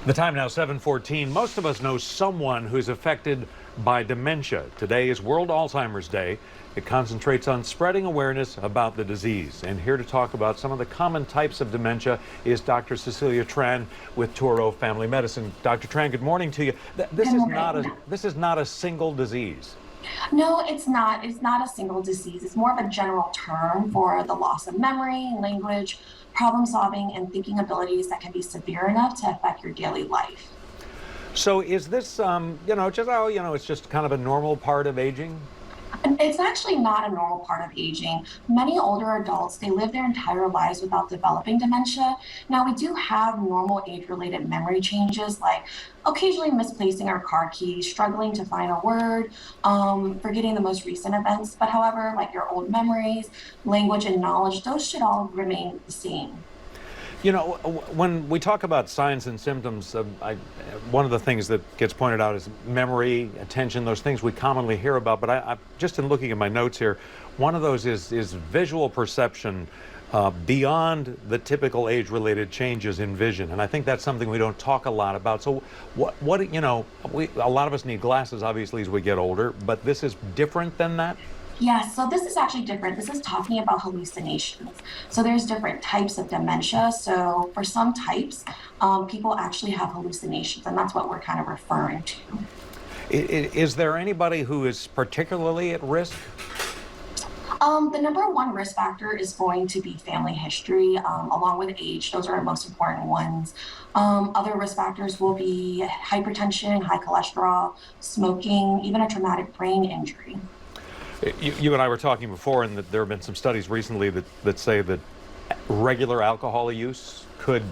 The time now 7:14. Most of us know someone who's affected by dementia. Today is World Alzheimer's Day. It concentrates on spreading awareness about the disease. And here to talk about some of the common types of dementia is Dr. Cecilia Tran with Touro Family Medicine. Dr. Tran, good morning to you. This is not a single disease. No, it's not. It's not a single disease. It's more of a general term for the loss of memory, language, problem solving, and thinking abilities that can be severe enough to affect your daily life. So is this, it's just kind of a normal part of aging? And it's actually not a normal part of aging. Many older adults, they live their entire lives without developing dementia. Now, we do have normal age-related memory changes, like occasionally misplacing our car keys, struggling to find a word, forgetting the most recent events. But however, like your old memories, language, and knowledge, those should all remain the same. You know, when we talk about signs and symptoms, one of the things that gets pointed out is memory, attention, those things we commonly hear about. But I just in looking at my notes here, one of those is visual perception beyond the typical age-related changes in vision. And I think that's something we don't talk a lot about. So a lot of us need glasses, obviously, as we get older, but this is different than that? Yeah, so this is actually different. This is talking about hallucinations. So there's different types of dementia. So for some types, people actually have hallucinations, and that's what we're kind of referring to. Is there anybody who is particularly at risk? The number one risk factor is going to be family history, along with age. Those are the most important ones. Other risk factors will be hypertension, high cholesterol, smoking, even a traumatic brain injury. You and I were talking before, and that there have been some studies recently that say that regular alcohol use could,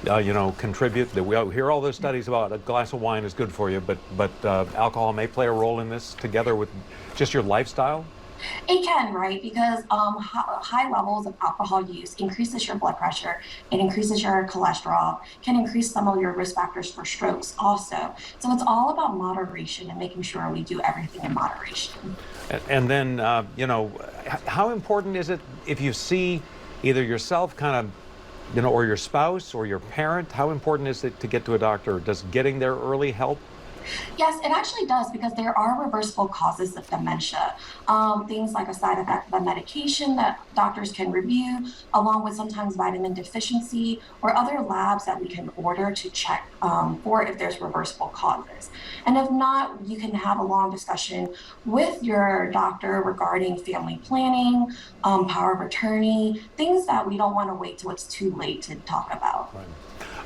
contribute. That we hear all those studies about a glass of wine is good for you, but alcohol may play a role in this, together with just your lifestyle. It can, right? Because high levels of alcohol use increases your blood pressure, it increases your cholesterol, can increase some of your risk factors for strokes also. So it's all about moderation and making sure we do everything in moderation. And then, how important is it if you see either yourself or your spouse or your parent, how important is it to get to a doctor? Does getting there early help? Yes, it actually does, because there are reversible causes of dementia. Things like a side effect of a medication that doctors can review, along with sometimes vitamin deficiency or other labs that we can order to check for if there's reversible causes. And if not, you can have a long discussion with your doctor regarding family planning, power of attorney, things that we don't want to wait till it's too late to talk about. Right.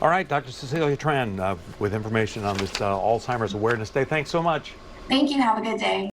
All right, Dr. Cecilia Tran with information on this Alzheimer's Awareness Day. Thanks so much. Thank you. Have a good day.